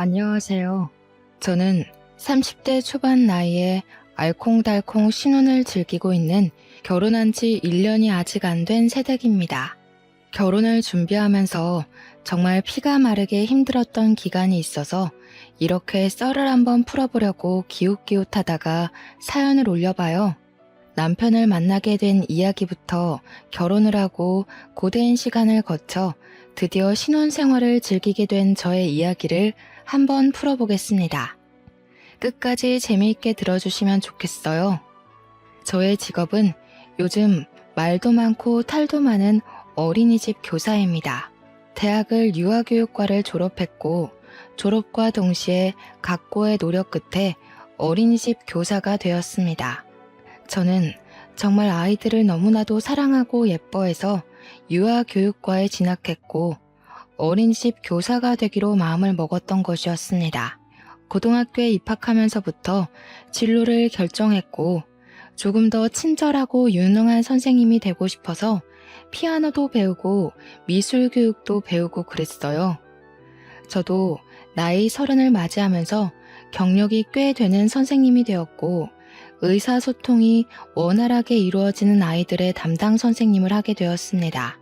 안녕하세요. 저는 30대 초반 나이에 알콩달콩 신혼을 즐기고 있는 결혼한 지 1년이 아직 안 된 새댁입니다. 결혼을 준비하면서 정말 피가 마르게 힘들었던 기간이 있어서 이렇게 썰을 한번 풀어보려고 기웃기웃하다가 사연을 올려봐요. 남편을 만나게 된 이야기부터 결혼을 하고 고된 시간을 거쳐 드디어 신혼생활을 즐기게 된 저의 이야기를 한번 풀어보겠습니다. 끝까지 재미있게 들어주시면 좋겠어요. 저의 직업은 요즘 말도 많고 탈도 많은 어린이집 교사입니다. 대학을 유아교육과를 졸업했고 졸업과 동시에 각고의 노력 끝에 어린이집 교사가 되었습니다. 저는 정말 아이들을 너무나도 사랑하고 예뻐해서 유아교육과에 진학했고 어린이집 교사가 되기로 마음을 먹었던 것이었습니다. 고등학교에 입학하면서부터 진로를 결정했고 조금 더 친절하고 유능한 선생님이 되고 싶어서 피아노도 배우고 미술 교육도 배우고 그랬어요. 저도 나이 30을 맞이하면서 경력이 꽤 되는 선생님이 되었고 의사소통이 원활하게 이루어지는 아이들의 담당 선생님을 하게 되었습니다.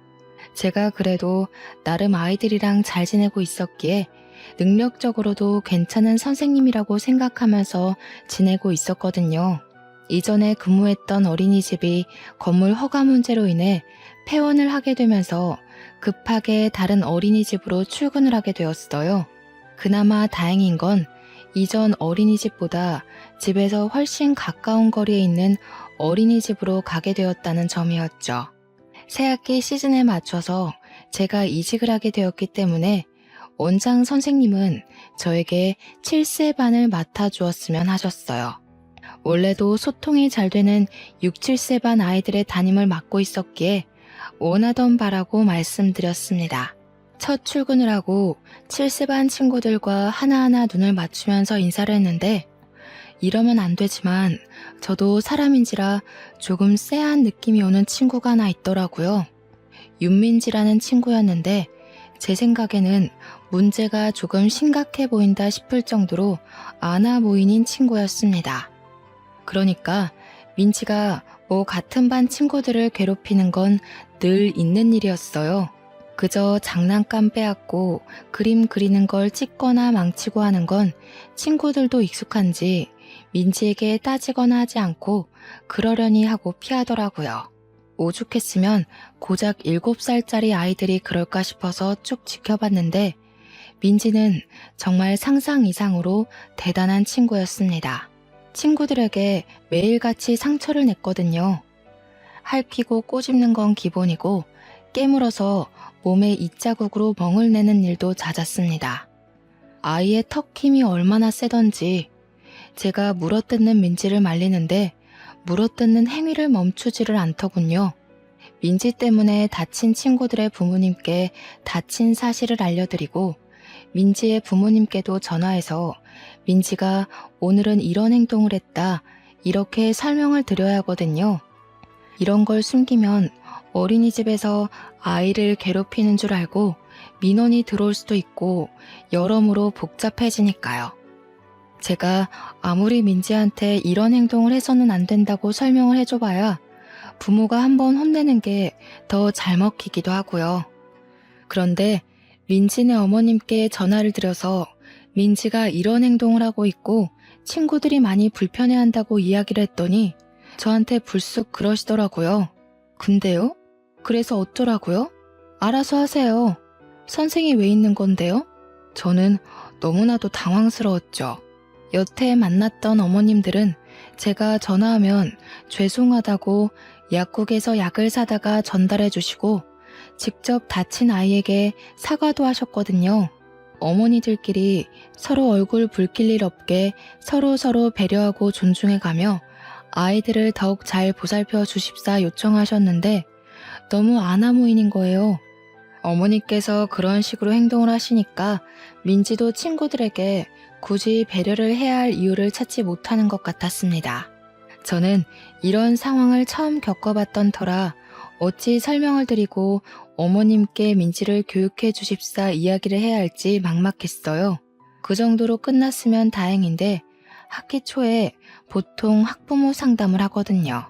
제가 그래도 나름 아이들이랑 잘 지내고 있었기에 능력적으로도 괜찮은 선생님이라고 생각하면서 지내고 있었거든요. 이전에 근무했던 어린이집이 건물 허가 문제로 인해 폐원을 하게 되면서 급하게 다른 어린이집으로 출근을 하게 되었어요. 그나마 다행인 건 이전 어린이집보다 집에서 훨씬 가까운 거리에 있는 어린이집으로 가게 되었다는 점이었죠. 새학기 시즌에 맞춰서 제가 이직을 하게 되었기 때문에 원장 선생님은 저에게 7세 반을 맡아주었으면 하셨어요. 원래도 소통이 잘 되는 6, 7세 반 아이들의 담임을 맡고 있었기에 원하던 바라고 말씀드렸습니다. 첫 출근을 하고 7세 반 친구들과 하나하나 눈을 맞추면서 인사를 했는데 이러면 안 되지만 저도 사람인지라 조금 쎄한 느낌이 오는 친구가 하나 있더라고요. 윤민지라는 친구였는데 제 생각에는 문제가 조금 심각해 보인다 싶을 정도로 아나무인인 친구였습니다. 그러니까 민지가 뭐 같은 반 친구들을 괴롭히는 건 늘 있는 일이었어요. 그저 장난감 빼앗고 그림 그리는 걸 찍거나 망치고 하는 건 친구들도 익숙한지 민지에게 따지거나 하지 않고 그러려니 하고 피하더라고요. 오죽했으면 고작 7살짜리 아이들이 그럴까 싶어서 쭉 지켜봤는데 민지는 정말 상상 이상으로 대단한 친구였습니다. 친구들에게 매일같이 상처를 냈거든요. 핥히고 꼬집는 건 기본이고 깨물어서 몸에 이자국으로 멍을 내는 일도 잦았습니다. 아이의 턱 힘이 얼마나 세던지 제가 물어뜯는 민지를 말리는데 물어뜯는 행위를 멈추지를 않더군요. 민지 때문에 다친 친구들의 부모님께 다친 사실을 알려드리고 민지의 부모님께도 전화해서 민지가 오늘은 이런 행동을 했다 이렇게 설명을 드려야 하거든요. 이런 걸 숨기면 어린이집에서 아이를 괴롭히는 줄 알고 민원이 들어올 수도 있고 여러모로 복잡해지니까요. 제가 아무리 민지한테 이런 행동을 해서는 안 된다고 설명을 해줘봐야 부모가 한번 혼내는 게 더 잘 먹히기도 하고요. 그런데 민지네 어머님께 전화를 드려서 민지가 이런 행동을 하고 있고 친구들이 많이 불편해한다고 이야기를 했더니 저한테 불쑥 그러시더라고요. 근데요? 그래서 어쩌라고요? 알아서 하세요. 선생이 왜 있는 건데요? 저는 너무나도 당황스러웠죠. 여태 만났던 어머님들은 제가 전화하면 죄송하다고 약국에서 약을 사다가 전달해 주시고 직접 다친 아이에게 사과도 하셨거든요. 어머니들끼리 서로 얼굴 붉힐 일 없게 서로 배려하고 존중해가며 아이들을 더욱 잘 보살펴 주십사 요청하셨는데 너무 아나무인인 거예요. 어머니께서 그런 식으로 행동을 하시니까 민지도 친구들에게 굳이 배려를 해야 할 이유를 찾지 못하는 것 같았습니다. 저는 이런 상황을 처음 겪어봤던 터라 어찌 설명을 드리고 어머님께 민지를 교육해 주십사 이야기를 해야 할지 막막했어요. 그 정도로 끝났으면 다행인데 학기 초에 보통 학부모 상담을 하거든요.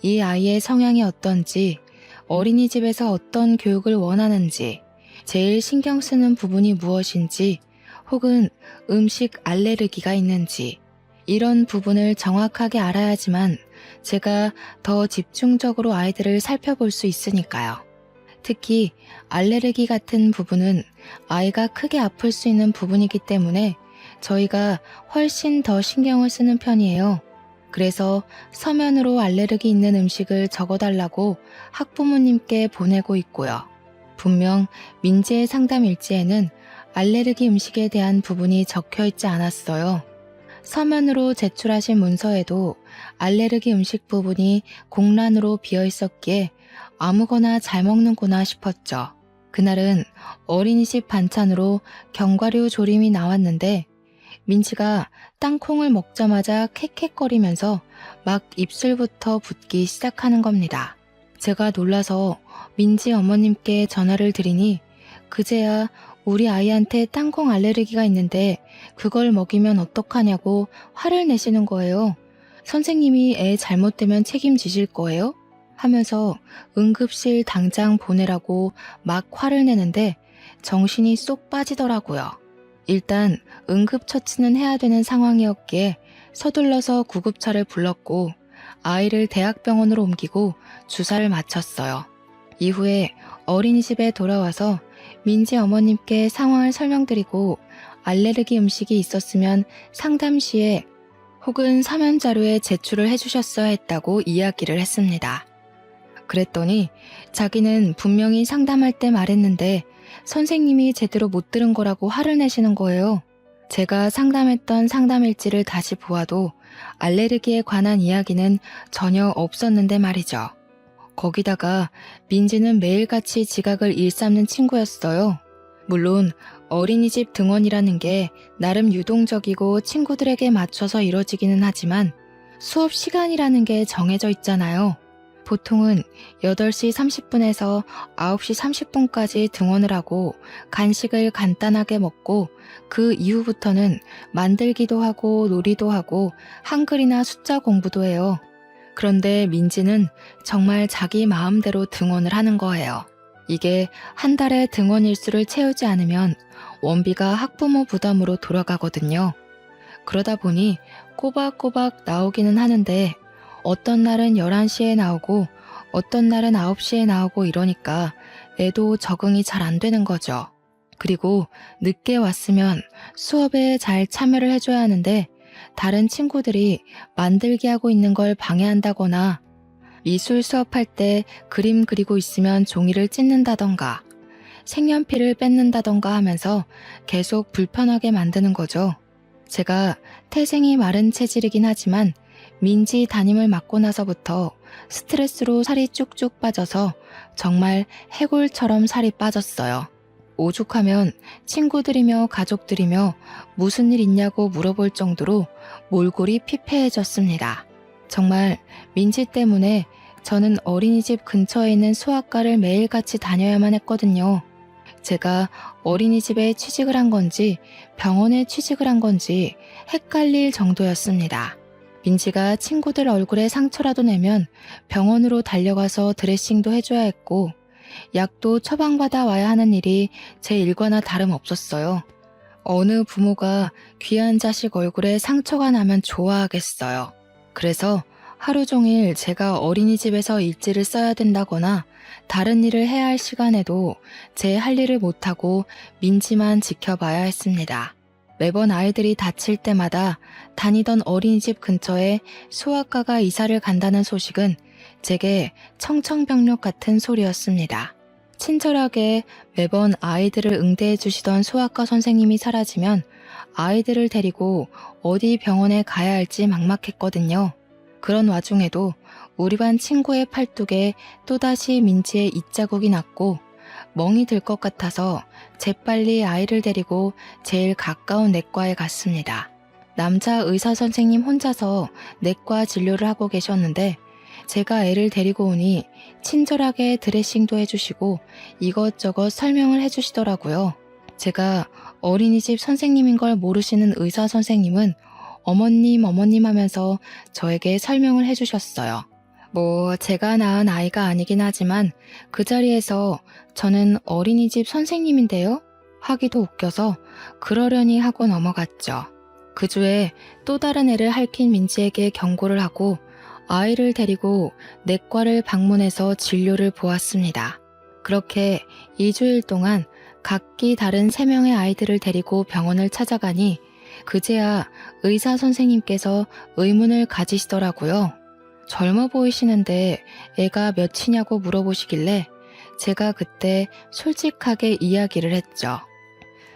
이 아이의 성향이 어떤지, 어린이집에서 어떤 교육을 원하는지, 제일 신경 쓰는 부분이 무엇인지, 혹은 음식 알레르기가 있는지, 이런 부분을 정확하게 알아야지만 제가 더 집중적으로 아이들을 살펴볼 수 있으니까요. 특히 알레르기 같은 부분은 아이가 크게 아플 수 있는 부분이기 때문에 저희가 훨씬 더 신경을 쓰는 편이에요. 그래서 서면으로 알레르기 있는 음식을 적어달라고 학부모님께 보내고 있고요. 분명 민지의 상담 일지에는 알레르기 음식에 대한 부분이 적혀 있지 않았어요. 서면으로 제출하신 문서에도 알레르기 음식 부분이 공란으로 비어 있었기에 아무거나 잘 먹는구나 싶었죠. 그날은 어린이집 반찬으로 견과류 조림이 나왔는데 민지가 땅콩을 먹자마자 캑캑거리면서 막 입술부터 붓기 시작하는 겁니다. 제가 놀라서 민지 어머님께 전화를 드리니 그제야 우리 아이한테 땅콩 알레르기가 있는데 그걸 먹이면 어떡하냐고 화를 내시는 거예요. 선생님이 애 잘못되면 책임지실 거예요? 하면서 응급실 당장 보내라고 막 화를 내는데 정신이 쏙 빠지더라고요. 일단 응급처치는 해야 되는 상황이었기에 서둘러서 구급차를 불렀고 아이를 대학병원으로 옮기고 주사를 맞췄어요. 이후에 어린이집에 돌아와서 민지 어머님께 상황을 설명드리고 알레르기 음식이 있었으면 상담 시에 혹은 서면 자료에 제출을 해주셨어야 했다고 이야기를 했습니다. 그랬더니 자기는 분명히 상담할 때 말했는데 선생님이 제대로 못 들은 거라고 화를 내시는 거예요. 제가 상담했던 상담일지를 다시 보아도 알레르기에 관한 이야기는 전혀 없었는데 말이죠. 거기다가 민지는 매일같이 지각을 일삼는 친구였어요. 물론 어린이집 등원이라는 게 나름 유동적이고 친구들에게 맞춰서 이뤄지기는 하지만 수업 시간이라는 게 정해져 있잖아요. 보통은 8시 30분에서 9시 30분까지 등원을 하고 간식을 간단하게 먹고 그 이후부터는 만들기도 하고 놀이도 하고 한글이나 숫자 공부도 해요. 그런데 민지는 정말 자기 마음대로 등원을 하는 거예요. 이게 한 달에 등원 일수를 채우지 않으면 원비가 학부모 부담으로 돌아가거든요. 그러다 보니 꼬박꼬박 나오기는 하는데 어떤 날은 11시에 나오고 어떤 날은 9시에 나오고 이러니까 애도 적응이 잘 안 되는 거죠. 그리고 늦게 왔으면 수업에 잘 참여를 해줘야 하는데 다른 친구들이 만들기 하고 있는 걸 방해한다거나 미술 수업할 때 그림 그리고 있으면 종이를 찢는다던가 색연필을 뺏는다던가 하면서 계속 불편하게 만드는 거죠. 제가 태생이 마른 체질이긴 하지만 민지 담임을 맡고 나서부터 스트레스로 살이 쭉쭉 빠져서 정말 해골처럼 살이 빠졌어요. 오죽하면 친구들이며 가족들이며 무슨 일 있냐고 물어볼 정도로 몰골이 피폐해졌습니다. 정말 민지 때문에 저는 어린이집 근처에 있는 수학과를 매일같이 다녀야만 했거든요. 제가 어린이집에 취직을 한 건지 병원에 취직을 한 건지 헷갈릴 정도였습니다. 민지가 친구들 얼굴에 상처라도 내면 병원으로 달려가서 드레싱도 해줘야 했고 약도 처방받아 와야 하는 일이 제 일과나 다름없었어요. 어느 부모가 귀한 자식 얼굴에 상처가 나면 좋아하겠어요. 그래서 하루 종일 제가 어린이집에서 일지를 써야 된다거나 다른 일을 해야 할 시간에도 제 할 일을 못하고 민지만 지켜봐야 했습니다. 매번 아이들이 다칠 때마다 다니던 어린이집 근처에 수학과가 이사를 간다는 소식은 제게 청천벽력 같은 소리였습니다. 친절하게 매번 아이들을 응대해 주시던 수학과 선생님이 사라지면 아이들을 데리고 어디 병원에 가야 할지 막막했거든요. 그런 와중에도 우리 반 친구의 팔뚝에 또다시 민지의 입자국이 났고 멍이 들 것 같아서 재빨리 아이를 데리고 제일 가까운 내과에 갔습니다. 남자 의사 선생님 혼자서 내과 진료를 하고 계셨는데 제가 애를 데리고 오니 친절하게 드레싱도 해주시고 이것저것 설명을 해주시더라고요. 제가 어린이집 선생님인 걸 모르시는 의사 선생님은 어머님 하면서 저에게 설명을 해주셨어요. 제가 낳은 아이가 아니긴 하지만 그 자리에서 저는 어린이집 선생님인데요? 하기도 웃겨서 그러려니 하고 넘어갔죠. 그 주에 또 다른 애를 핥힌 민지에게 경고를 하고 아이를 데리고 내과를 방문해서 진료를 보았습니다. 그렇게 2주일 동안 각기 다른 3명의 아이들을 데리고 병원을 찾아가니 그제야 의사 선생님께서 의문을 가지시더라고요. 젊어 보이시는데 애가 몇이냐고 물어보시길래 제가 그때 솔직하게 이야기를 했죠.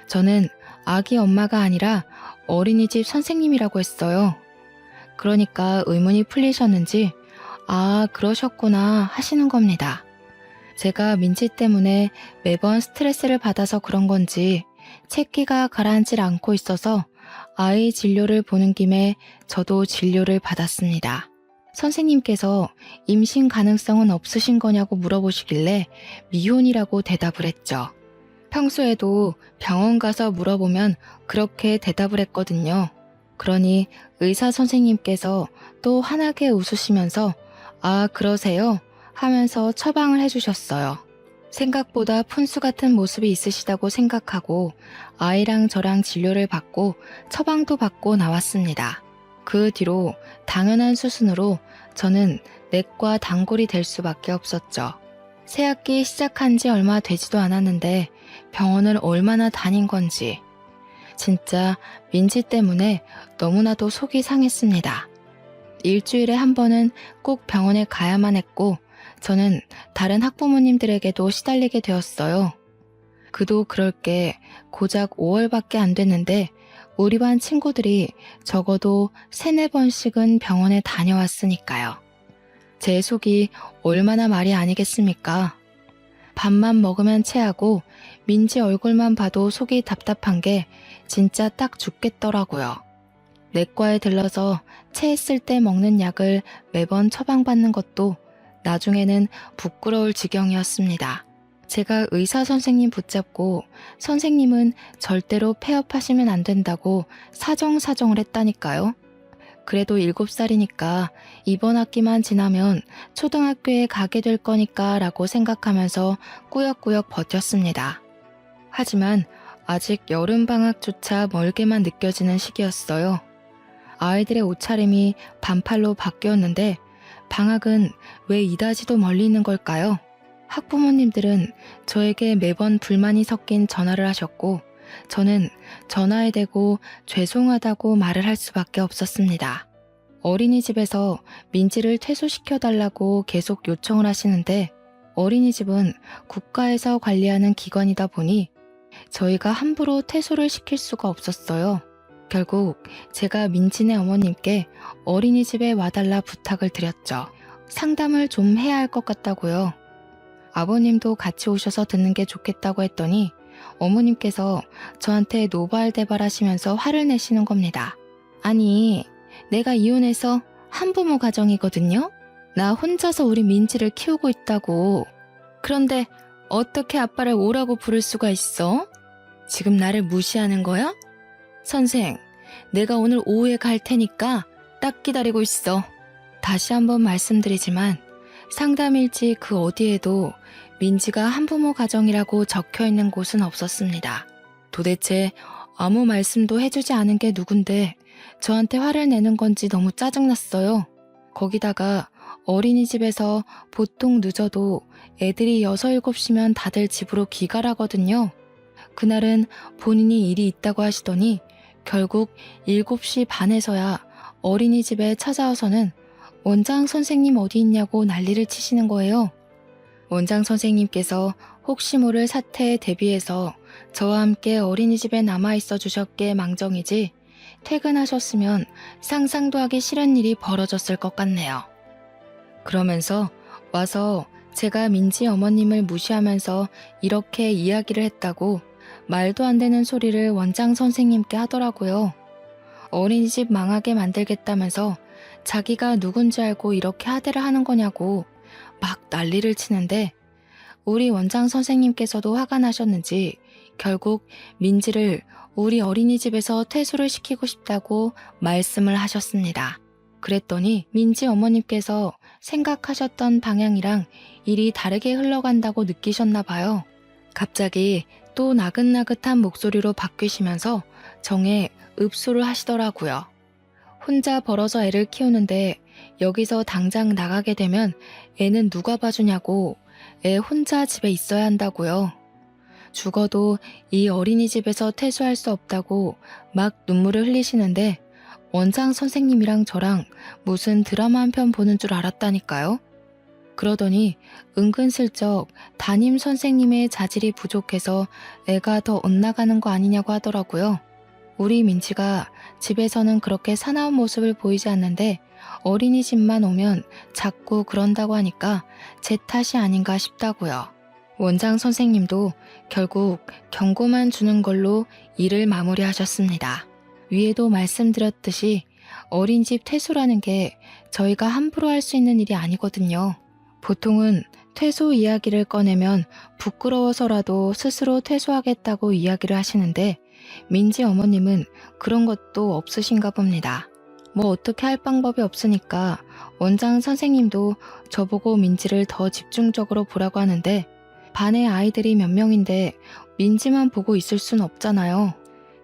저는 아기 엄마가 아니라 어린이집 선생님이라고 했어요. 그러니까 의문이 풀리셨는지 아, 그러셨구나 하시는 겁니다. 제가 민지 때문에 매번 스트레스를 받아서 그런 건지 채기가 가라앉질 않고 있어서 아이 진료를 보는 김에 저도 진료를 받았습니다. 선생님께서 임신 가능성은 없으신 거냐고 물어보시길래 미혼이라고 대답을 했죠. 평소에도 병원 가서 물어보면 그렇게 대답을 했거든요. 그러니 의사 선생님께서 또 환하게 웃으시면서 아, 그러세요? 하면서 처방을 해주셨어요. 생각보다 푼수 같은 모습이 있으시다고 생각하고 아이랑 저랑 진료를 받고 처방도 받고 나왔습니다. 그 뒤로 당연한 수순으로 저는 내과 단골이 될 수밖에 없었죠. 새학기 시작한 지 얼마 되지도 않았는데 병원을 얼마나 다닌 건지 진짜 민지 때문에 너무나도 속이 상했습니다. 일주일에 한 번은 꼭 병원에 가야만 했고 저는 다른 학부모님들에게도 시달리게 되었어요. 그도 그럴 게 고작 5월밖에 안 됐는데 우리 반 친구들이 적어도 3-4번씩은 병원에 다녀왔으니까요. 제 속이 얼마나 말이 아니겠습니까? 밥만 먹으면 체하고 민지 얼굴만 봐도 속이 답답한 게 진짜 딱 죽겠더라고요. 내과에 들러서 체했을 때 먹는 약을 매번 처방받는 것도 나중에는 부끄러울 지경이었습니다. 제가 의사 선생님 붙잡고 선생님은 절대로 폐업하시면 안 된다고 사정을 했다니까요. 그래도 7살이니까 이번 학기만 지나면 초등학교에 가게 될 거니까 라고 생각하면서 꾸역꾸역 버텼습니다. 하지만 아직 여름방학조차 멀게만 느껴지는 시기였어요. 아이들의 옷차림이 반팔로 바뀌었는데 방학은 왜 이다지도 멀리 있는 걸까요? 학부모님들은 저에게 매번 불만이 섞인 전화를 하셨고 저는 전화에 대고 죄송하다고 말을 할 수밖에 없었습니다. 어린이집에서 민지를 퇴소시켜달라고 계속 요청을 하시는데 어린이집은 국가에서 관리하는 기관이다 보니 저희가 함부로 퇴소를 시킬 수가 없었어요. 결국 제가 민지네 어머님께 어린이집에 와달라 부탁을 드렸죠. 상담을 좀 해야 할 것 같다고요. 아버님도 같이 오셔서 듣는 게 좋겠다고 했더니 어머님께서 저한테 노발대발 하시면서 화를 내시는 겁니다. 아니, 내가 이혼해서 한부모 가정이거든요? 나 혼자서 우리 민지를 키우고 있다고. 그런데 어떻게 아빠를 오라고 부를 수가 있어? 지금 나를 무시하는 거야? 선생, 내가 오늘 오후에 갈 테니까 딱 기다리고 있어. 다시 한번 말씀드리지만 상담일지 그 어디에도 민지가 한부모 가정이라고 적혀있는 곳은 없었습니다. 도대체 아무 말씀도 해주지 않은 게 누군데 저한테 화를 내는 건지 너무 짜증났어요. 거기다가 어린이집에서 보통 늦어도 애들이 6, 7시면 다들 집으로 귀가하거든요. 그날은 본인이 일이 있다고 하시더니 결국 7시 반에서야 어린이집에 찾아와서는 원장 선생님 어디 있냐고 난리를 치시는 거예요. 원장 선생님께서 혹시 모를 사태에 대비해서 저와 함께 어린이집에 남아있어 주셨기에 망정이지 퇴근하셨으면 상상도 하기 싫은 일이 벌어졌을 것 같네요. 그러면서 와서 제가 민지 어머님을 무시하면서 이렇게 이야기를 했다고 말도 안 되는 소리를 원장 선생님께 하더라고요. 어린이집 망하게 만들겠다면서 자기가 누군지 알고 이렇게 하대를 하는 거냐고 막 난리를 치는데 우리 원장 선생님께서도 화가 나셨는지 결국 민지를 우리 어린이집에서 퇴소를 시키고 싶다고 말씀을 하셨습니다. 그랬더니 민지 어머님께서 생각하셨던 방향이랑 일이 다르게 흘러간다고 느끼셨나 봐요. 갑자기 또 나긋나긋한 목소리로 바뀌시면서 정에 읍소를 하시더라고요. 혼자 벌어서 애를 키우는데 여기서 당장 나가게 되면 애는 누가 봐주냐고, 애 혼자 집에 있어야 한다고요. 죽어도 이 어린이집에서 퇴소할 수 없다고 막 눈물을 흘리시는데 원장 선생님이랑 저랑 무슨 드라마 한 편 보는 줄 알았다니까요. 그러더니 은근슬쩍 담임 선생님의 자질이 부족해서 애가 더 엇나가는 거 아니냐고 하더라고요. 우리 민지가 집에서는 그렇게 사나운 모습을 보이지 않는데 어린이집만 오면 자꾸 그런다고 하니까 제 탓이 아닌가 싶다고요. 원장 선생님도 결국 경고만 주는 걸로 일을 마무리하셨습니다. 위에도 말씀드렸듯이 어린이집 퇴소라는 게 저희가 함부로 할 수 있는 일이 아니거든요. 보통은 퇴소 이야기를 꺼내면 부끄러워서라도 스스로 퇴소하겠다고 이야기를 하시는데 민지 어머님은 그런 것도 없으신가 봅니다. 뭐 어떻게 할 방법이 없으니까 원장 선생님도 저보고 민지를 더 집중적으로 보라고 하는데 반의 아이들이 몇 명인데 민지만 보고 있을 순 없잖아요.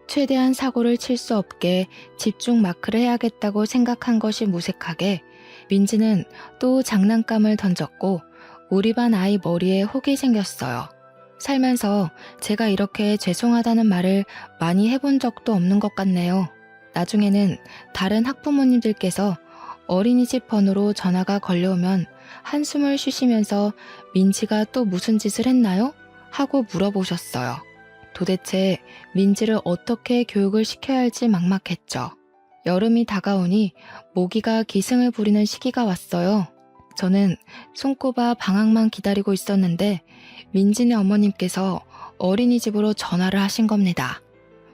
최대한 사고를 칠 수 없게 집중 마크를 해야겠다고 생각한 것이 무색하게 민지는 또 장난감을 던졌고 우리 반 아이 머리에 혹이 생겼어요. 살면서 제가 이렇게 죄송하다는 말을 많이 해본 적도 없는 것 같네요. 나중에는 다른 학부모님들께서 어린이집 번호로 전화가 걸려오면 한숨을 쉬시면서 민지가 또 무슨 짓을 했나요? 하고 물어보셨어요. 도대체 민지를 어떻게 교육을 시켜야 할지 막막했죠. 여름이 다가오니 모기가 기승을 부리는 시기가 왔어요. 저는 손꼽아 방학만 기다리고 있었는데 민지네 어머님께서 어린이집으로 전화를 하신 겁니다.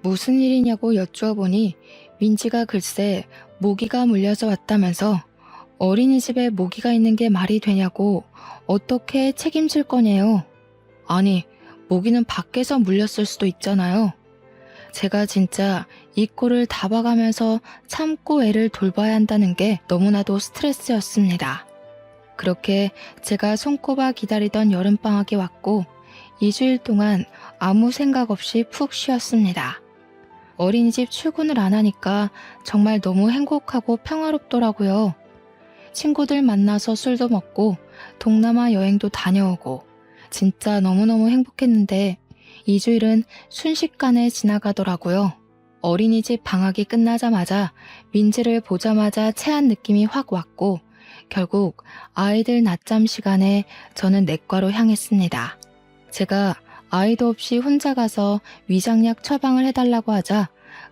무슨 일이냐고 여쭈어보니 민지가 글쎄 모기가 물려서 왔다면서 어린이집에 모기가 있는 게 말이 되냐고 어떻게 책임질 거냐요. 아니, 모기는 밖에서 물렸을 수도 있잖아요. 제가 진짜 이 꼴을 다 봐가면서 참고 애를 돌봐야 한다는 게 너무나도 스트레스였습니다. 그렇게 제가 손꼽아 기다리던 여름방학이 왔고 2주일 동안 아무 생각 없이 푹 쉬었습니다. 어린이집 출근을 안 하니까 정말 너무 행복하고 평화롭더라고요. 친구들 만나서 술도 먹고 동남아 여행도 다녀오고 진짜 너무너무 행복했는데 2주일은 순식간에 지나가더라고요. 어린이집 방학이 끝나자마자 민지를 보자마자 체한 느낌이 확 왔고 결국 아이들 낮잠 시간에 저는 내과로 향했습니다. 제가 아이도 없이 혼자 가서 위장약 처방을 해달라고 하자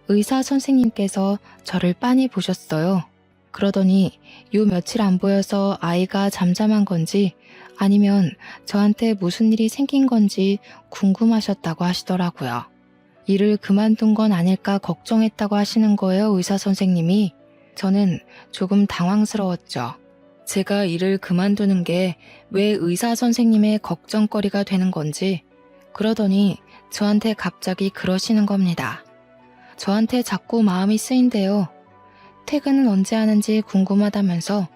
의사 선생님께서 저를 빤히 보셨어요. 그러더니 요 며칠 안 보여서 아이가 잠잠한 건지 아니면 저한테 무슨 일이 생긴 건지 궁금하셨다고 하시더라고요. 일을 그만둔 건 아닐까 걱정했다고 하시는 거예요, 의사 선생님이. 저는 조금 당황스러웠죠. 제가 일을 그만두는 게 왜 의사 선생님의 걱정거리가 되는 건지. 그러더니 저한테 갑자기 그러시는 겁니다. 저한테 자꾸 마음이 쓰인대요. 퇴근은 언제 하는지 궁금하다면서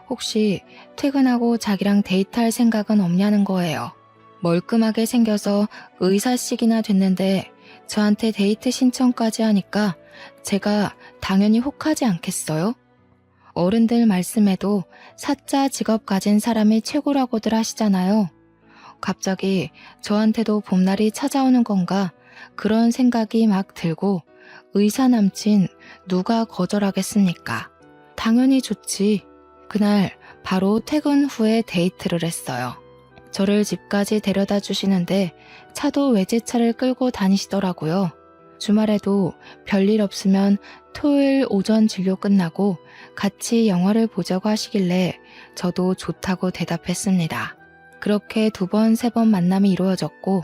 혹시 퇴근하고 자기랑 데이트할 생각은 없냐는 거예요. 멀끔하게 생겨서 의사식이나 됐는데 저한테 데이트 신청까지 하니까 제가 당연히 혹하지 않겠어요? 어른들 말씀에도 사자 직업 가진 사람이 최고라고들 하시잖아요. 갑자기 저한테도 봄날이 찾아오는 건가 그런 생각이 막 들고 의사 남친 누가 거절하겠습니까? 당연히 좋지. 그날 바로 퇴근 후에 데이트를 했어요. 저를 집까지 데려다 주시는데 차도 외제차를 끌고 다니시더라고요. 주말에도 별일 없으면 토요일 오전 진료 끝나고 같이 영화를 보자고 하시길래 저도 좋다고 대답했습니다. 그렇게 2번, 3번 만남이 이루어졌고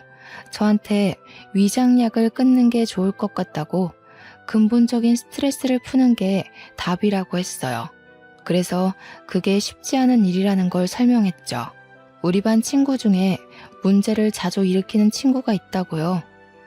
저한테 위장약을 끊는 게 좋을 것 같다고 근본적인 스트레스를 푸는 게 답이라고 했어요. 그래서 그게 쉽지 않은 일이라는 걸 설명했죠. 우리 반 친구 중에 문제를 자주 일으키는 친구가 있다고요.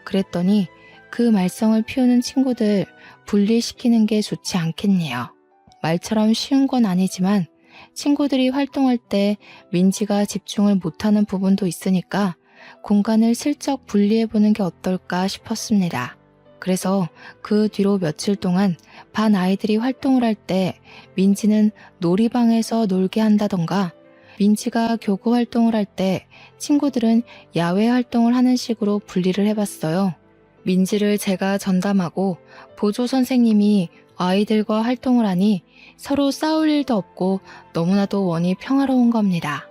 그랬더니 그 말썽을 피우는 친구들 분리시키는 게 좋지 않겠네요. 말처럼 쉬운 건 아니지만 친구들이 활동할 때 민지가 집중을 못하는 부분도 있으니까 공간을 슬쩍 분리해보는 게 어떨까 싶었습니다. 그래서 그 뒤로 며칠 동안 반 아이들이 활동을 할 때 민지는 놀이방에서 놀게 한다던가 민지가 교구 활동을 할 때 친구들은 야외 활동을 하는 식으로 분리를 해봤어요. 민지를 제가 전담하고 보조 선생님이 아이들과 활동을 하니 서로 싸울 일도 없고 너무나도 원이 평화로운 겁니다.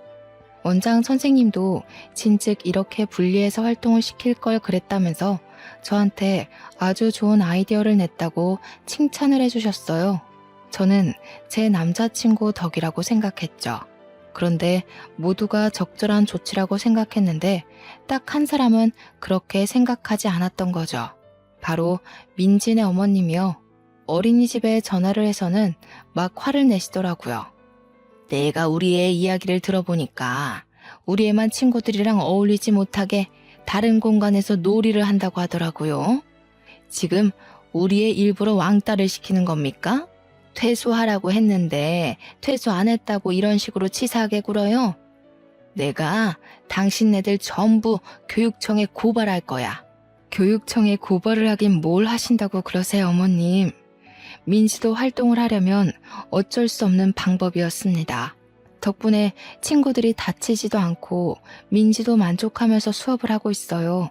원장 선생님도 진즉 이렇게 분리해서 활동을 시킬 걸 그랬다면서 저한테 아주 좋은 아이디어를 냈다고 칭찬을 해주셨어요. 저는 제 남자친구 덕이라고 생각했죠. 그런데 모두가 적절한 조치라고 생각했는데 딱 한 사람은 그렇게 생각하지 않았던 거죠. 바로 민진의 어머님이요. 어린이집에 전화를 해서는 막 화를 내시더라고요. 내가 우리 애 이야기를 들어보니까 우리 애만 친구들이랑 어울리지 못하게 다른 공간에서 놀이를 한다고 하더라고요. 지금 우리 애 일부러 왕따를 시키는 겁니까? 퇴소하라고 했는데 퇴소 안 했다고 이런 식으로 치사하게 굴어요? 내가 당신네들 전부 교육청에 고발할 거야. 교육청에 고발을 하긴 뭘 하신다고 그러세요, 어머님. 민지도 활동을 하려면 어쩔 수 없는 방법이었습니다. 덕분에 친구들이 다치지도 않고 민지도 만족하면서 수업을 하고 있어요.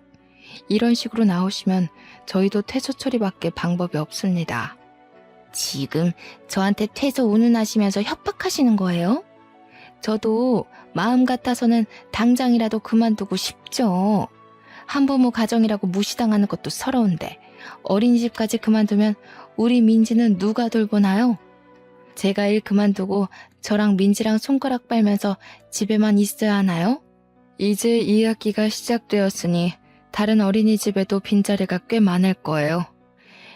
이런 식으로 나오시면 저희도 퇴소 처리밖에 방법이 없습니다. 지금 저한테 퇴소 운운하시면서 협박하시는 거예요? 저도 마음 같아서는 당장이라도 그만두고 싶죠. 한부모 가정이라고 무시당하는 것도 서러운데 어린이집까지 그만두면 우리 민지는 누가 돌보나요? 제가 일 그만두고 저랑 민지랑 손가락 빨면서 집에만 있어야 하나요? 이제 2학기가 시작되었으니 다른 어린이집에도 빈자리가 꽤 많을 거예요.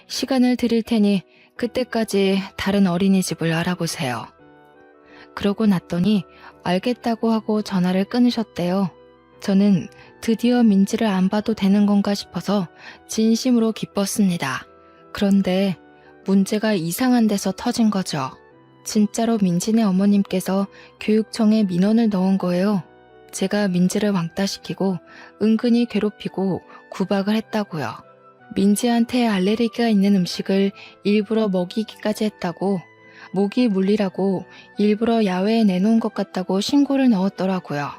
시간을 드릴 테니 그때까지 다른 어린이집을 알아보세요. 그러고 났더니 알겠다고 하고 전화를 끊으셨대요. 저는 드디어 민지를 안 봐도 되는 건가 싶어서 진심으로 기뻤습니다. 그런데 문제가 이상한 데서 터진 거죠. 진짜로 민지네 어머님께서 교육청에 민원을 넣은 거예요. 제가 민지를 왕따시키고 은근히 괴롭히고 구박을 했다고요. 민지한테 알레르기가 있는 음식을 일부러 먹이기까지 했다고, 모기 물리라고 일부러 야외에 내놓은 것 같다고 신고를 넣었더라고요.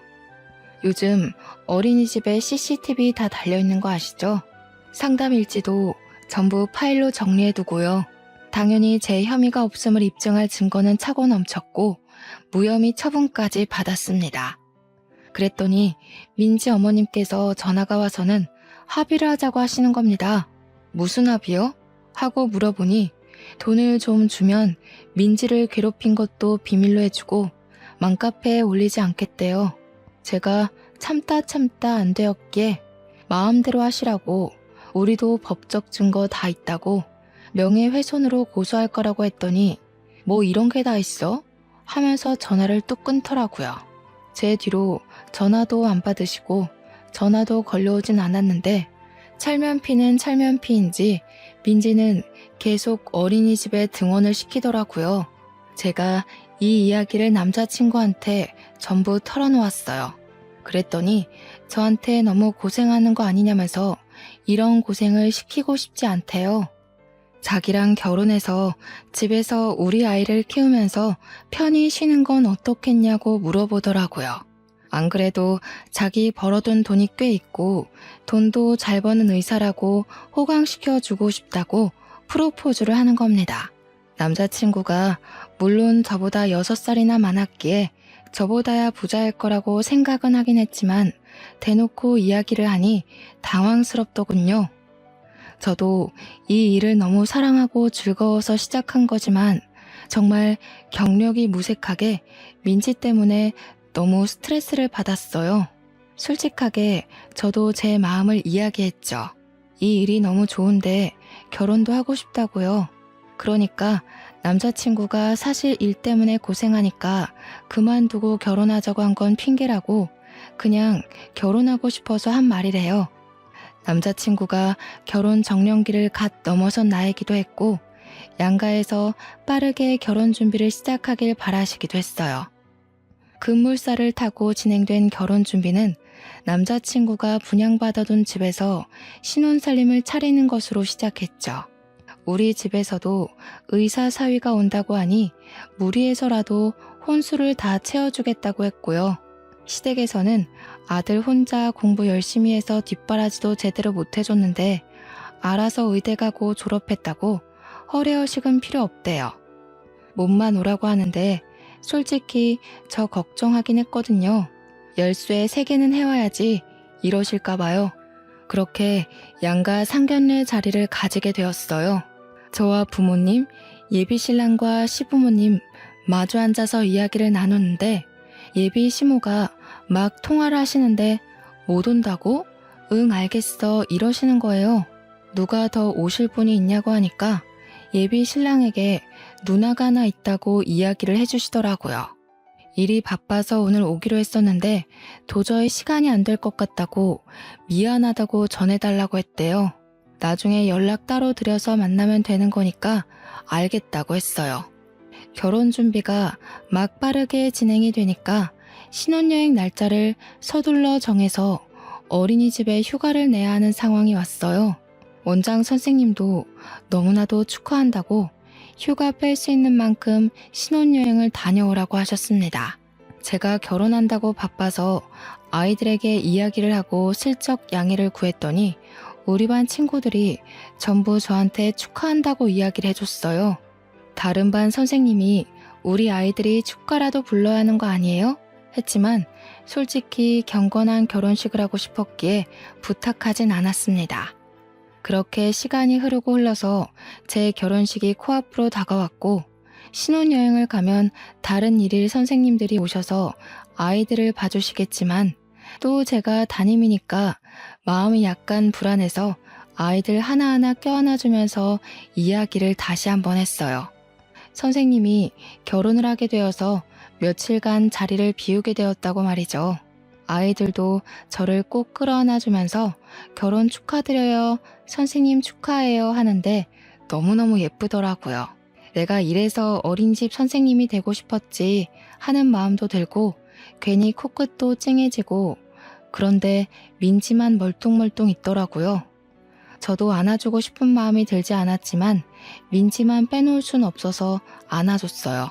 요즘 어린이집에 CCTV 다 달려있는 거 아시죠? 상담 일지도 전부 파일로 정리해두고요. 당연히 제 혐의가 없음을 입증할 증거는 차고 넘쳤고 무혐의 처분까지 받았습니다. 그랬더니 민지 어머님께서 전화가 와서는 합의를 하자고 하시는 겁니다. 무슨 합의요? 하고 물어보니 돈을 좀 주면 민지를 괴롭힌 것도 비밀로 해주고 맘카페에 올리지 않겠대요. 제가 참다 안 되었기에 마음대로 하시라고, 우리도 법적 증거 다 있다고 명예훼손으로 고소할 거라고 했더니 뭐 이런 게 다 있어? 하면서 전화를 뚝 끊더라고요. 제 뒤로 전화도 안 받으시고 전화도 걸려오진 않았는데 찰면피는 찰면피인지 민지는 계속 어린이집에 등원을 시키더라고요. 제가 이 이야기를 남자친구한테 전부 털어놓았어요. 그랬더니 저한테 너무 고생하는 거 아니냐면서 이런 고생을 시키고 싶지 않대요. 자기랑 결혼해서 집에서 우리 아이를 키우면서 편히 쉬는 건 어떻겠냐고 물어보더라고요. 안 그래도 자기 벌어둔 돈이 꽤 있고 돈도 잘 버는 의사라고 호강시켜주고 싶다고 프로포즈를 하는 겁니다. 남자친구가 물론 저보다 6살이나 많았기에 저보다야 부자일 거라고 생각은 하긴 했지만 대놓고 이야기를 하니 당황스럽더군요. 저도 이 일을 너무 사랑하고 즐거워서 시작한 거지만 정말 경력이 무색하게 민지 때문에 너무 스트레스를 받았어요. 솔직하게 저도 제 마음을 이야기했죠. 이 일이 너무 좋은데 결혼도 하고 싶다고요. 그러니까 남자친구가 사실 일 때문에 고생하니까 그만두고 결혼하자고 한 건 핑계라고 그냥 결혼하고 싶어서 한 말이래요. 남자친구가 결혼 정년기를 갓 넘어선 나이기도 했고 양가에서 빠르게 결혼 준비를 시작하길 바라시기도 했어요. 급물살을 타고 진행된 결혼 준비는 남자친구가 분양받아둔 집에서 신혼살림을 차리는 것으로 시작했죠. 우리 집에서도 의사 사위가 온다고 하니 무리해서라도 혼수를 다 채워주겠다고 했고요. 시댁에서는 아들 혼자 공부 열심히 해서 뒷바라지도 제대로 못해줬는데 알아서 의대 가고 졸업했다고 허례허식은 필요 없대요. 몸만 오라고 하는데 솔직히 저 걱정하긴 했거든요. 열쇠 3개는 해와야지 이러실까 봐요. 그렇게 양가 상견례 자리를 가지게 되었어요. 저와 부모님, 예비신랑과 시부모님 마주 앉아서 이야기를 나누는데 예비 시모가 막 통화를 하시는데 못 온다고? 응 알겠어 이러시는 거예요. 누가 더 오실 분이 있냐고 하니까 예비 신랑에게 누나가 하나 있다고 이야기를 해주시더라고요. 일이 바빠서 오늘 오기로 했었는데 도저히 시간이 안 될 것 같다고 미안하다고 전해달라고 했대요. 나중에 연락 따로 드려서 만나면 되는 거니까 알겠다고 했어요. 결혼 준비가 막 빠르게 진행이 되니까 신혼여행 날짜를 서둘러 정해서 어린이집에 휴가를 내야 하는 상황이 왔어요. 원장 선생님도 너무나도 축하한다고 휴가 뺄 수 있는 만큼 신혼여행을 다녀오라고 하셨습니다. 제가 결혼한다고 바빠서 아이들에게 이야기를 하고 슬쩍 양해를 구했더니 우리 반 친구들이 전부 저한테 축하한다고 이야기를 해줬어요. 다른 반 선생님이 우리 아이들이 축가라도 불러야 하는 거 아니에요? 했지만 솔직히 경건한 결혼식을 하고 싶었기에 부탁하진 않았습니다. 그렇게 시간이 흐르고 흘러서 제 결혼식이 코앞으로 다가왔고 신혼여행을 가면 다른 일일 선생님들이 오셔서 아이들을 봐주시겠지만 또 제가 담임이니까 마음이 약간 불안해서 아이들 하나하나 껴안아주면서 이야기를 다시 한번 했어요. 선생님이 결혼을 하게 되어서 며칠간 자리를 비우게 되었다고 말이죠. 아이들도 저를 꼭 끌어안아주면서 결혼 축하드려요, 선생님 축하해요 하는데 너무너무 예쁘더라고요. 내가 이래서 어린이집 선생님이 되고 싶었지 하는 마음도 들고 괜히 코끝도 찡해지고 그런데 민지만 멀뚱멀뚱 있더라고요. 저도 안아주고 싶은 마음이 들지 않았지만 민지만 빼놓을 순 없어서 안아줬어요.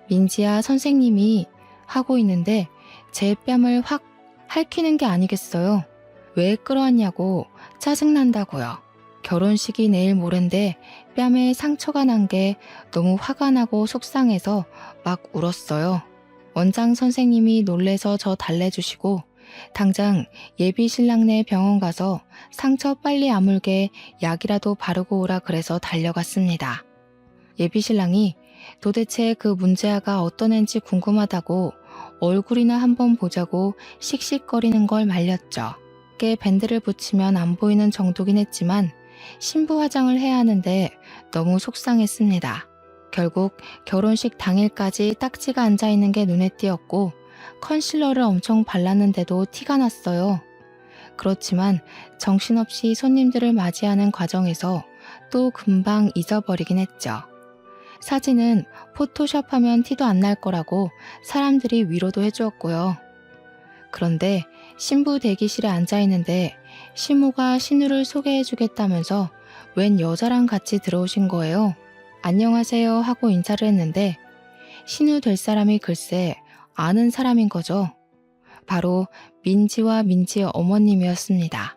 민지야 선생님이 하고 있는데 제 뺨을 확 핥히는 게 아니겠어요. 왜 끌어왔냐고 짜증난다고요. 결혼식이 내일 모레인데 뺨에 상처가 난 게 너무 화가 나고 속상해서 막 울었어요. 원장 선생님이 놀래서 저 달래주시고 당장 예비 신랑네 병원 가서 상처 빨리 아물게 약이라도 바르고 오라 그래서 달려갔습니다. 예비 신랑이 도대체 그 문제아가 어떤 앤지 궁금하다고 얼굴이나 한번 보자고 씩씩거리는 걸 말렸죠. 꽤 밴드를 붙이면 안 보이는 정도긴 했지만 신부 화장을 해야 하는데 너무 속상했습니다. 결국 결혼식 당일까지 딱지가 앉아있는 게 눈에 띄었고 컨실러를 엄청 발랐는데도 티가 났어요. 그렇지만 정신없이 손님들을 맞이하는 과정에서 또 금방 잊어버리긴 했죠. 사진은 포토샵하면 티도 안 날 거라고 사람들이 위로도 해주었고요. 그런데 신부 대기실에 앉아있는데 시모가 신우를 소개해주겠다면서 웬 여자랑 같이 들어오신 거예요. 안녕하세요 하고 인사를 했는데 신우 될 사람이 글쎄 아는 사람인 거죠. 바로 민지와 민지의 어머님이었습니다.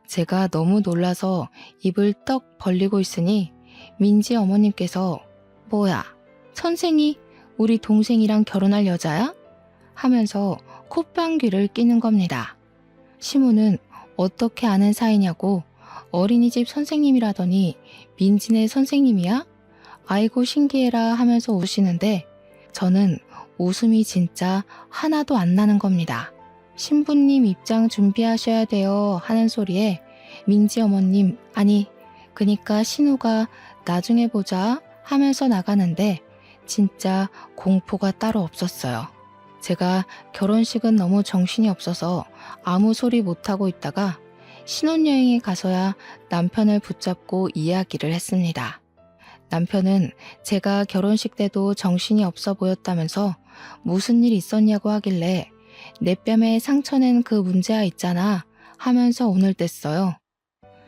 제가 너무 놀라서 입을 떡 벌리고 있으니 민지 어머님께서 뭐야, 선생이 우리 동생이랑 결혼할 여자야? 하면서 콧방귀를 끼는 겁니다. 시모는 어떻게 아는 사이냐고 어린이집 선생님이라더니 민지네 선생님이야? 아이고 신기해라 하면서 웃으시는데 저는 웃음이 진짜 하나도 안 나는 겁니다. 신부님 입장 준비하셔야 돼요 하는 소리에 민지 어머님 아니 그니까 신우가 나중에 보자 하면서 나가는데 진짜 공포가 따로 없었어요. 제가 결혼식은 너무 정신이 없어서 아무 소리 못하고 있다가 신혼여행에 가서야 남편을 붙잡고 이야기를 했습니다. 남편은 제가 결혼식 때도 정신이 없어 보였다면서 무슨 일 있었냐고 하길래 내 뺨에 상처낸 그 문제아 있잖아 하면서 오늘 뗐어요.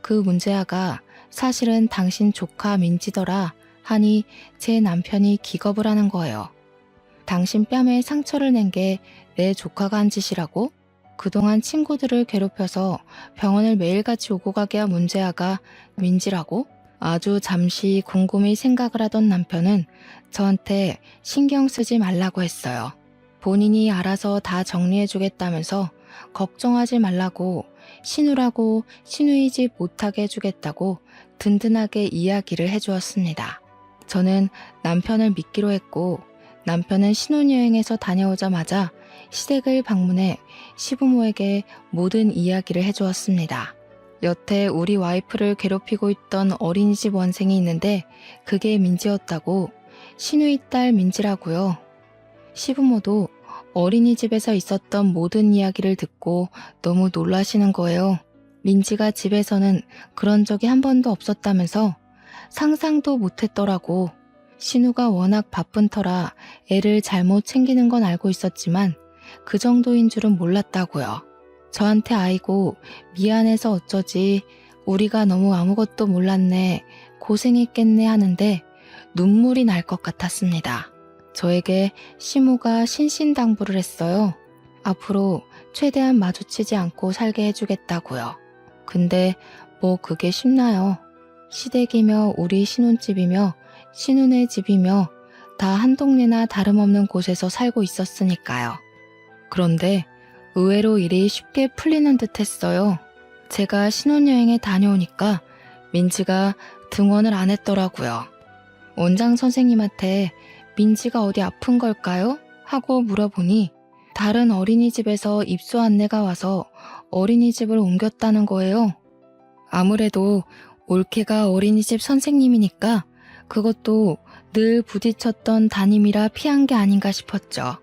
그 문제아가 사실은 당신 조카 민지더라 하니 제 남편이 기겁을 하는 거예요. 당신 뺨에 상처를 낸 게 내 조카가 한 짓이라고? 그동안 친구들을 괴롭혀서 병원을 매일같이 오고 가게 한 문제아가 민지라고? 아주 잠시 곰곰이 생각을 하던 남편은 저한테 신경 쓰지 말라고 했어요. 본인이 알아서 다 정리해주겠다면서 걱정하지 말라고, 신우라고 신우이 집 못하게 해주겠다고 든든하게 이야기를 해주었습니다. 저는 남편을 믿기로 했고, 남편은 신혼여행에서 다녀오자마자 시댁을 방문해 시부모에게 모든 이야기를 해주었습니다. 여태 우리 와이프를 괴롭히고 있던 어린이집 원생이 있는데 그게 민지였다고. 신우이 딸 민지라고요. 시부모도 어린이집에서 있었던 모든 이야기를 듣고 너무 놀라시는 거예요. 민지가 집에서는 그런 적이 한 번도 없었다면서 상상도 못했더라고. 신우가 워낙 바쁜 터라 애를 잘못 챙기는 건 알고 있었지만 그 정도인 줄은 몰랐다고요. 저한테 아이고 미안해서 어쩌지, 우리가 너무 아무것도 몰랐네, 고생했겠네 하는데 눈물이 날 것 같았습니다. 저에게 시모가 신신당부를 했어요. 앞으로 최대한 마주치지 않고 살게 해주겠다고요. 근데 뭐 그게 쉽나요? 시댁이며 우리 신혼집이며 신혼의 집이며 다 한 동네나 다름없는 곳에서 살고 있었으니까요. 그런데 의외로 일이 쉽게 풀리는 듯 했어요. 제가 신혼여행에 다녀오니까 민지가 등원을 안 했더라고요. 원장 선생님한테 민지가 어디 아픈 걸까요? 하고 물어보니 다른 어린이집에서 입소 안내가 와서 어린이집을 옮겼다는 거예요. 아무래도 올케가 어린이집 선생님이니까 그것도 늘 부딪혔던 담임이라 피한 게 아닌가 싶었죠.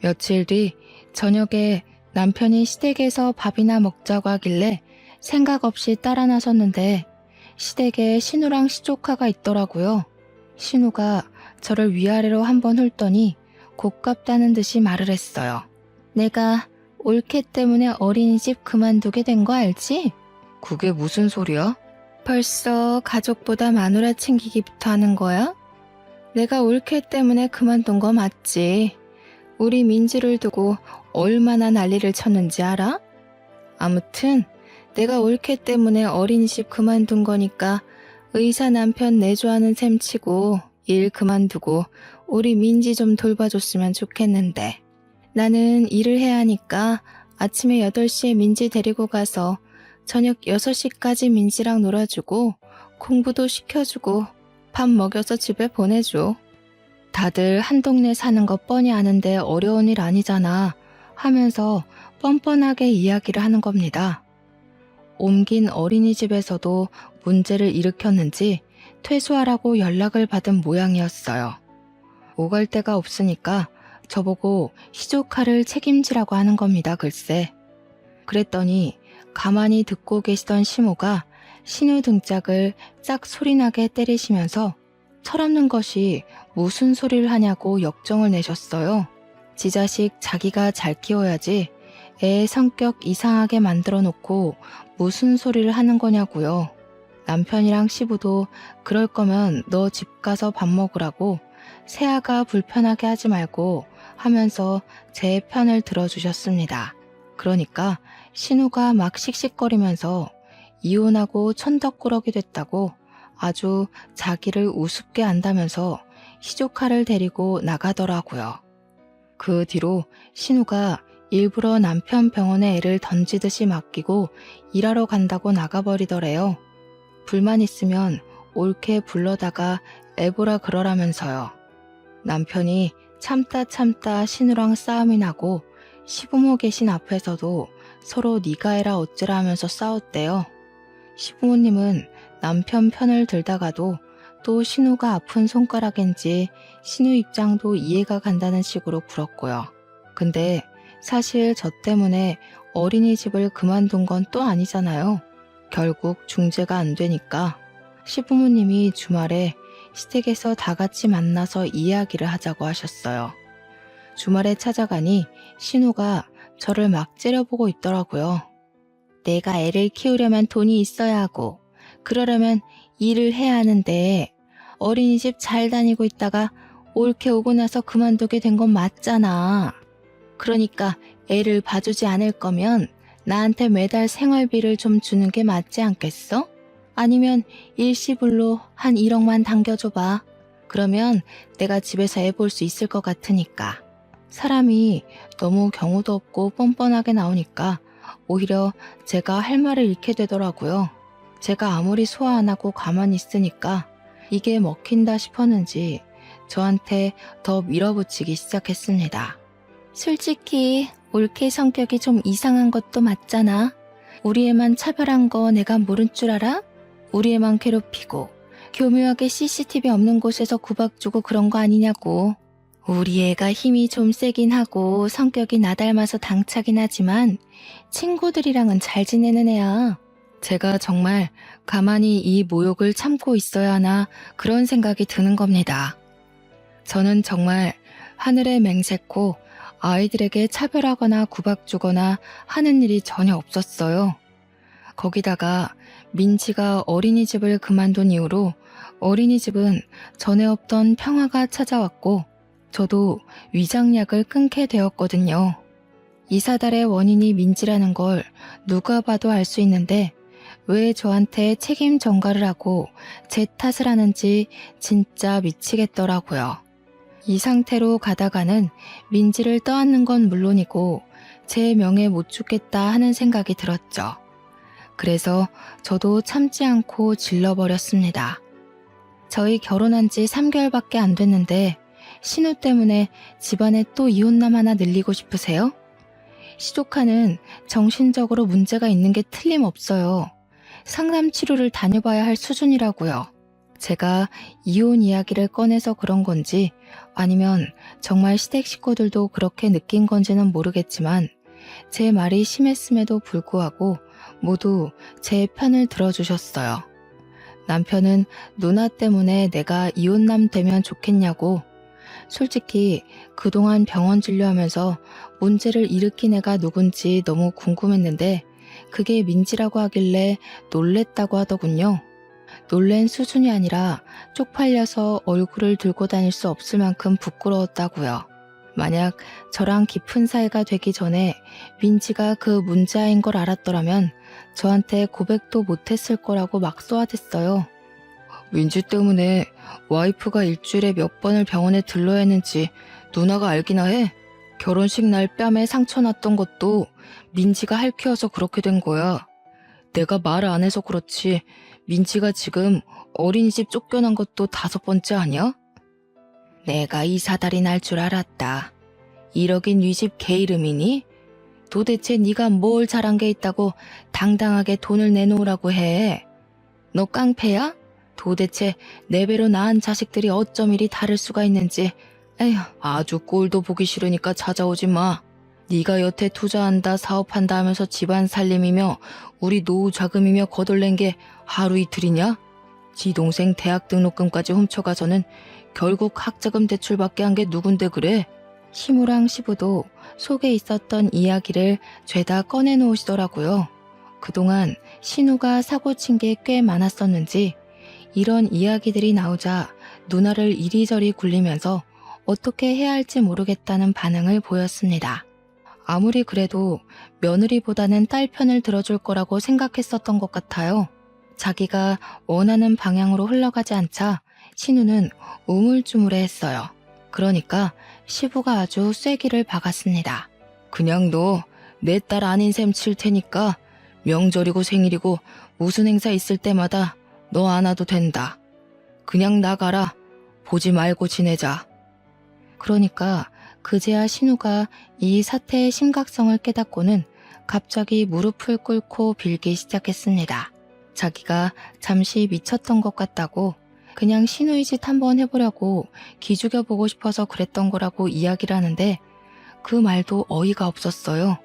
며칠 뒤 저녁에 남편이 시댁에서 밥이나 먹자고 하길래 생각 없이 따라 나섰는데 시댁에 신우랑 시조카가 있더라고요. 신우가 저를 위아래로 한번 훑더니 고깝다는 듯이 말을 했어요. 내가 올케 때문에 어린이집 그만두게 된 거 알지? 그게 무슨 소리야? 벌써 가족보다 마누라 챙기기부터 하는 거야? 내가 올케 때문에 그만둔 거 맞지? 우리 민지를 두고 얼마나 난리를 쳤는지 알아? 아무튼 내가 올케 때문에 어린이집 그만둔 거니까 의사 남편 내조하는 셈 치고 일 그만두고 우리 민지 좀 돌봐줬으면 좋겠는데. 나는 일을 해야 하니까 아침에 8시에 민지 데리고 가서 저녁 6시까지 민지랑 놀아주고 공부도 시켜주고 밥 먹여서 집에 보내줘. 다들 한 동네 사는 거 뻔히 아는데 어려운 일 아니잖아 하면서 뻔뻔하게 이야기를 하는 겁니다. 옮긴 어린이집에서도 문제를 일으켰는지 퇴소하라고 연락을 받은 모양이었어요. 오갈 데가 없으니까 저보고 시조카를 책임지라고 하는 겁니다, 글쎄. 그랬더니 가만히 듣고 계시던 시모가 신우 등짝을 짝 소리나게 때리시면서 철없는 것이 무슨 소리를 하냐고 역정을 내셨어요. 지 자식 자기가 잘 키워야지 애 성격 이상하게 만들어 놓고 무슨 소리를 하는 거냐고요. 남편이랑 시부도 그럴 거면 너 집 가서 밥 먹으라고 새아가 불편하게 하지 말고 하면서 제 편을 들어주셨습니다. 그러니까 신우가 막 씩씩거리면서 이혼하고 천덕꾸러기 됐다고 아주 자기를 우습게 안다면서 시조카를 데리고 나가더라고요. 그 뒤로 신우가 일부러 남편 병원에 애를 던지듯이 맡기고 일하러 간다고 나가버리더래요. 불만 있으면 옳게 불러다가 애보라 그러라면서요. 남편이 참다 신우랑 싸움이 나고 시부모 계신 앞에서도 서로 네가 해라 어쩌라 하면서 싸웠대요. 시부모님은 남편 편을 들다가도 또 신우가 아픈 손가락인지 신우 입장도 이해가 간다는 식으로 굴었고요. 근데 사실 저 때문에 어린이집을 그만둔 건 또 아니잖아요. 결국 중재가 안 되니까 시부모님이 주말에 시댁에서 다 같이 만나서 이야기를 하자고 하셨어요. 주말에 찾아가니 신우가 저를 막 째려보고 있더라고요. 내가 애를 키우려면 돈이 있어야 하고 그러려면 일을 해야 하는데 어린이집 잘 다니고 있다가 올케 오고 나서 그만두게 된 건 맞잖아. 그러니까 애를 봐주지 않을 거면 나한테 매달 생활비를 좀 주는 게 맞지 않겠어? 아니면 일시불로 한 1억만 당겨줘봐. 그러면 내가 집에서 애 볼 수 있을 것 같으니까. 사람이 너무 경우도 없고 뻔뻔하게 나오니까 오히려 제가 할 말을 잃게 되더라고요. 제가 아무리 소화 안 하고 가만히 있으니까 이게 먹힌다 싶었는지 저한테 더 밀어붙이기 시작했습니다. 솔직히 올케 성격이 좀 이상한 것도 맞잖아. 우리 애만 차별한 거 내가 모른 줄 알아? 우리 애만 괴롭히고 교묘하게 CCTV 없는 곳에서 구박 주고 그런 거 아니냐고. 우리 애가 힘이 좀 세긴 하고 성격이 나 닮아서 당차긴 하지만 친구들이랑은 잘 지내는 애야. 제가 정말 가만히 이 모욕을 참고 있어야 하나 그런 생각이 드는 겁니다. 저는 정말 하늘에 맹세코 아이들에게 차별하거나 구박 주거나 하는 일이 전혀 없었어요. 거기다가 민지가 어린이집을 그만둔 이후로 어린이집은 전에 없던 평화가 찾아왔고 저도 위장약을 끊게 되었거든요. 이 사달의 원인이 민지라는 걸 누가 봐도 알 수 있는데 왜 저한테 책임 전가를 하고 제 탓을 하는지 진짜 미치겠더라고요. 이 상태로 가다가는 민지를 떠안는 건 물론이고 제 명예 못 죽겠다 하는 생각이 들었죠. 그래서 저도 참지 않고 질러버렸습니다. 저희 결혼한 지 3개월밖에 안 됐는데 신우 때문에 집안에 또 이혼남 하나 늘리고 싶으세요? 시조카는 정신적으로 문제가 있는 게 틀림없어요. 상담 치료를 다녀봐야 할 수준이라고요. 제가 이혼 이야기를 꺼내서 그런 건지 아니면 정말 시댁 식구들도 그렇게 느낀 건지는 모르겠지만 제 말이 심했음에도 불구하고 모두 제 편을 들어주셨어요. 남편은 누나 때문에 내가 이혼남 되면 좋겠냐고. 솔직히 그동안 병원 진료하면서 문제를 일으킨 애가 누군지 너무 궁금했는데 그게 민지라고 하길래 놀랬다고 하더군요. 놀란 수준이 아니라 쪽팔려서 얼굴을 들고 다닐 수 없을 만큼 부끄러웠다고요. 만약 저랑 깊은 사이가 되기 전에 민지가 그 문제아인 걸 알았더라면 저한테 고백도 못했을 거라고 막 쏘아댔어요. 민지 때문에 와이프가 일주일에 몇 번을 병원에 들러야 했는지 누나가 알기나 해? 결혼식 날 뺨에 상처 났던 것도 민지가 할퀴어서 그렇게 된 거야. 내가 말을 안 해서 그렇지 민지가 지금 어린이집 쫓겨난 것도 5번째 아니야? 내가 이 사달이 날 줄 알았다. 1억인 네 집 개 이름이니? 도대체 네가 뭘 잘한 게 있다고 당당하게 돈을 내놓으라고 해? 너 깡패야? 도대체 내 배로 낳은 자식들이 어쩜 이리 다를 수가 있는지. 에휴, 아주 꼴도 보기 싫으니까 찾아오지 마. 네가 여태 투자한다 사업한다 하면서 집안 살림이며 우리 노후 자금이며 거덜낸 게 하루 이틀이냐? 지 동생 대학 등록금까지 훔쳐가서는 결국 학자금 대출받게 한 게 누군데 그래? 시무랑 시부도 속에 있었던 이야기를 죄다 꺼내놓으시더라고요. 그동안 신우가 사고친 게 꽤 많았었는지 이런 이야기들이 나오자 누나를 이리저리 굴리면서 어떻게 해야 할지 모르겠다는 반응을 보였습니다. 아무리 그래도 며느리보다는 딸 편을 들어줄 거라고 생각했었던 것 같아요. 자기가 원하는 방향으로 흘러가지 않자 신우는 우물쭈물해했어요. 그러니까 시부가 아주 쐐기를 박았습니다. 그냥 너 내 딸 아닌 셈 칠 테니까 명절이고 생일이고 무슨 행사 있을 때마다 너 안 와도 된다. 그냥 나가라. 보지 말고 지내자. 그러니까 그제야 신우가 이 사태의 심각성을 깨닫고는 갑자기 무릎을 꿇고 빌기 시작했습니다. 자기가 잠시 미쳤던 것 같다고 그냥 신우의 짓 한번 해보려고 기죽여보고 싶어서 그랬던 거라고 이야기를 하는데 그 말도 어이가 없었어요.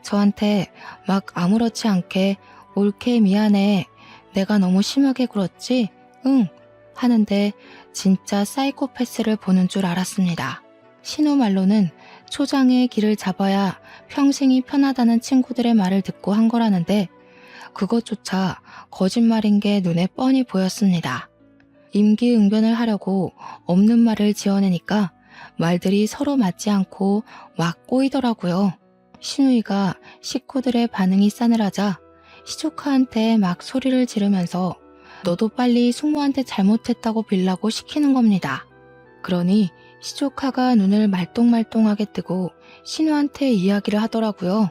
저한테 막 아무렇지 않게 옳게 미안해. 내가 너무 심하게 굴었지? 응. 하는데 진짜 사이코패스를 보는 줄 알았습니다. 신우 말로는 초장의 길을 잡아야 평생이 편하다는 친구들의 말을 듣고 한 거라는데 그것조차 거짓말인 게 눈에 뻔히 보였습니다. 임기응변을 하려고 없는 말을 지어내니까 말들이 서로 맞지 않고 막 꼬이더라고요. 신우이가 식구들의 반응이 싸늘하자 시조카한테 막 소리를 지르면서 너도 빨리 숙모한테 잘못했다고 빌라고 시키는 겁니다. 그러니 시조카가 눈을 말똥말똥하게 뜨고 신우한테 이야기를 하더라고요.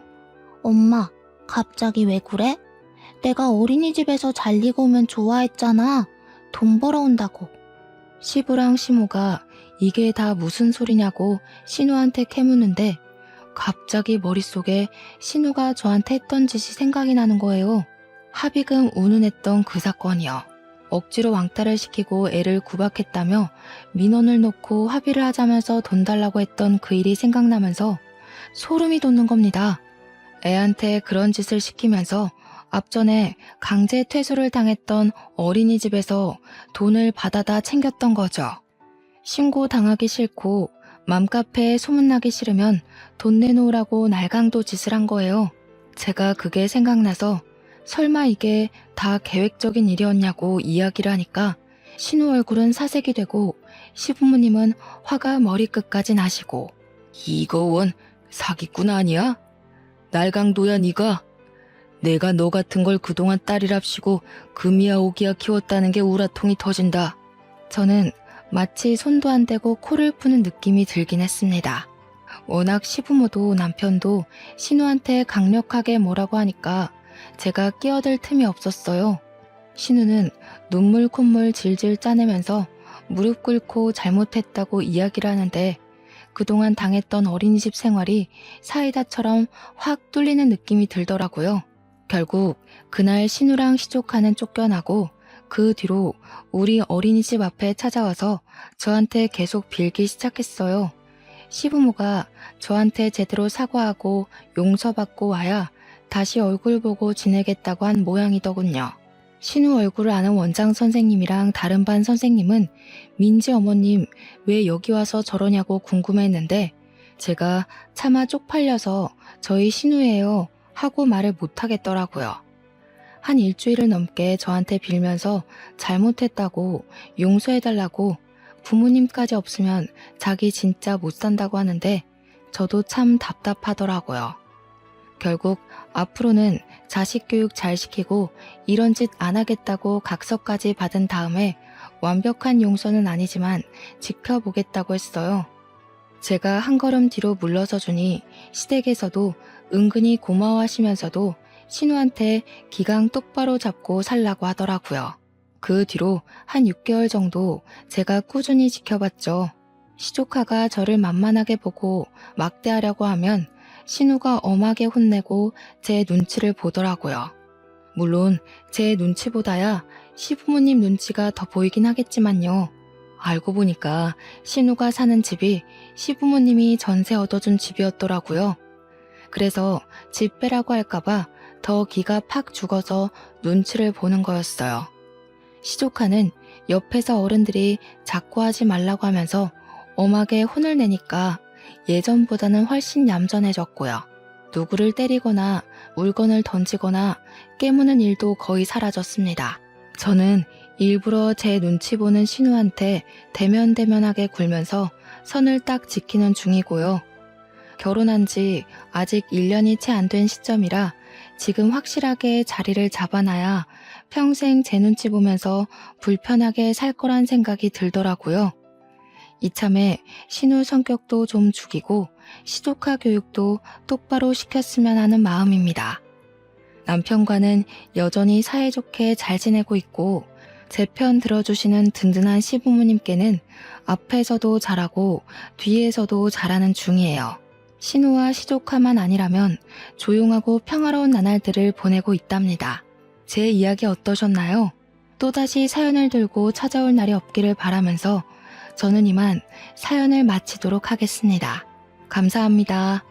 엄마, 갑자기 왜 그래? 내가 어린이집에서 잘 익으면 좋아했잖아. 돈 벌어온다고. 시부랑 시모가 이게 다 무슨 소리냐고 신우한테 캐묻는데 갑자기 머릿속에 신우가 저한테 했던 짓이 생각이 나는 거예요. 합의금 운운했던 그 사건이요. 억지로 왕따를 시키고 애를 구박했다며 민원을 놓고 합의를 하자면서 돈 달라고 했던 그 일이 생각나면서 소름이 돋는 겁니다. 애한테 그런 짓을 시키면서 앞전에 강제 퇴소를 당했던 어린이집에서 돈을 받아다 챙겼던 거죠. 신고당하기 싫고 맘카페에 소문나기 싫으면 돈 내놓으라고 날강도 짓을 한 거예요. 제가 그게 생각나서 설마 이게 다 계획적인 일이었냐고 이야기를 하니까 신우 얼굴은 사색이 되고 시부모님은 화가 머리끝까지 나시고 이거 원 사기꾼 아니야? 날강도야 니가? 내가 너 같은 걸 그동안 딸이랍시고 금이야 오기야 키웠다는 게 우라통이 터진다. 저는 마치 손도 안 대고 코를 푸는 느낌이 들긴 했습니다. 워낙 시부모도 남편도 신우한테 강력하게 뭐라고 하니까 제가 끼어들 틈이 없었어요. 신우는 눈물 콧물 질질 짜내면서 무릎 꿇고 잘못했다고 이야기를 하는데 그동안 당했던 어린이집 생활이 사이다처럼 확 뚫리는 느낌이 들더라고요. 결국 그날 신우랑 시조카는 쫓겨나고 그 뒤로 우리 어린이집 앞에 찾아와서 저한테 계속 빌기 시작했어요. 시부모가 저한테 제대로 사과하고 용서받고 와야 다시 얼굴 보고 지내겠다고 한 모양이더군요. 신우 얼굴을 아는 원장 선생님이랑 다른 반 선생님은 민지 어머님 왜 여기 와서 저러냐고 궁금해했는데 제가 차마 쪽팔려서 저희 신우예요 하고 말을 못하겠더라고요. 한 일주일을 넘게 저한테 빌면서 잘못했다고 용서해달라고 부모님까지 없으면 자기 진짜 못 산다고 하는데 저도 참 답답하더라고요. 결국 앞으로는 자식 교육 잘 시키고 이런 짓 안 하겠다고 각서까지 받은 다음에 완벽한 용서는 아니지만 지켜보겠다고 했어요. 제가 한 걸음 뒤로 물러서 주니 시댁에서도 은근히 고마워하시면서도 신우한테 기강 똑바로 잡고 살라고 하더라고요. 그 뒤로 한 6개월 정도 제가 꾸준히 지켜봤죠. 시조카가 저를 만만하게 보고 막대하려고 하면 신우가 엄하게 혼내고 제 눈치를 보더라고요. 물론 제 눈치보다야 시부모님 눈치가 더 보이긴 하겠지만요. 알고 보니까 신우가 사는 집이 시부모님이 전세 얻어준 집이었더라고요. 그래서 집 빼라고 할까봐 더 기가 팍 죽어서 눈치를 보는 거였어요. 시조카는 옆에서 어른들이 자꾸 하지 말라고 하면서 엄하게 혼을 내니까 예전보다는 훨씬 얌전해졌고요. 누구를 때리거나 물건을 던지거나 깨무는 일도 거의 사라졌습니다. 저는 일부러 제 눈치 보는 신우한테 대면대면하게 굴면서 선을 딱 지키는 중이고요. 결혼한 지 아직 1년이 채 안 된 시점이라 지금 확실하게 자리를 잡아놔야 평생 제 눈치 보면서 불편하게 살 거란 생각이 들더라고요. 이참에 신우 성격도 좀 죽이고 시조카 교육도 똑바로 시켰으면 하는 마음입니다. 남편과는 여전히 사이좋게 잘 지내고 있고 제 편 들어주시는 든든한 시부모님께는 앞에서도 잘하고 뒤에서도 잘하는 중이에요. 신우와 시조카만 아니라면 조용하고 평화로운 나날들을 보내고 있답니다. 제 이야기 어떠셨나요? 또다시 사연을 들고 찾아올 날이 없기를 바라면서 저는 이만 사연을 마치도록 하겠습니다. 감사합니다.